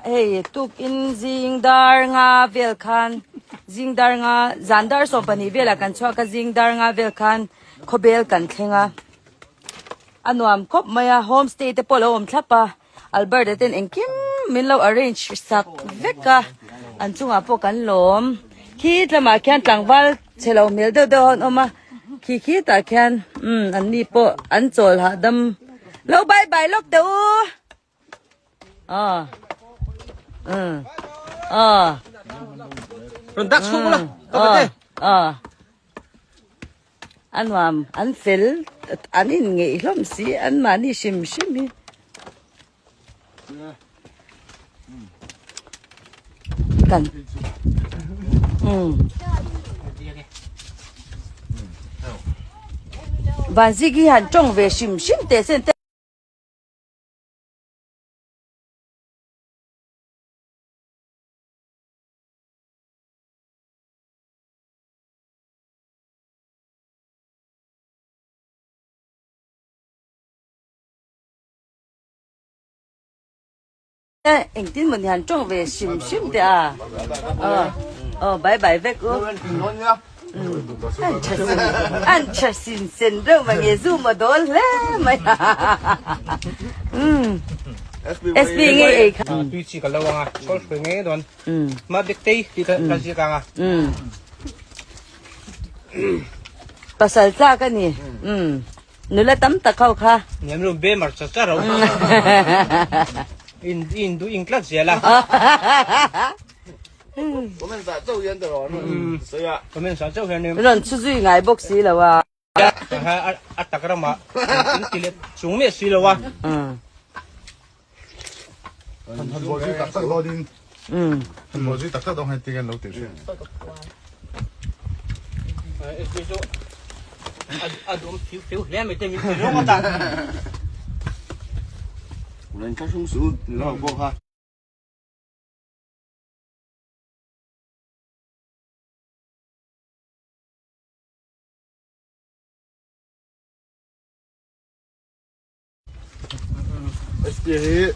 hey tuk in zingdar nga velkhan zingdar nga zandar so pani vela kan chwa ka zingdar nga velkhan khobel kan thlenga anuam khop maya homestay te polo om thlapa alberta ten engkim min lo arrange sak veka an chunga po kan lom khi tlama khan tlangwal chelo mel de de hon oma khi ta khan an ni po an chol ha dam lo bye bye lok de u Rồi đắc xuống luôn. Anh làm anh phil anh in nghĩ lắm xí anh mà đi xem đi cần và gì cái hàng trong về xem để xem anh tin mình hàng trong về xem để bye bye về cô anh chắc xin đâu mà nghe zoom mà đó lẽ mày SB nghe tuy chỉ có lâu à có phải nghe đón mà biết tây thì cái gì cả pasal sa ka ni nula tam ta kau kha nem rum be mar cha ro in du in class ya la我们在周边的咯，是呀，我们啥照片呢？ron chu zui ngai box si la wa ha takra ma in tile chung me si lo wa 很無主特色攞啲，很無主特色都係啲嘅老條船。Adom feel lem itu mi feel apa tak? 無論出松鼠，你攞個哈。SPA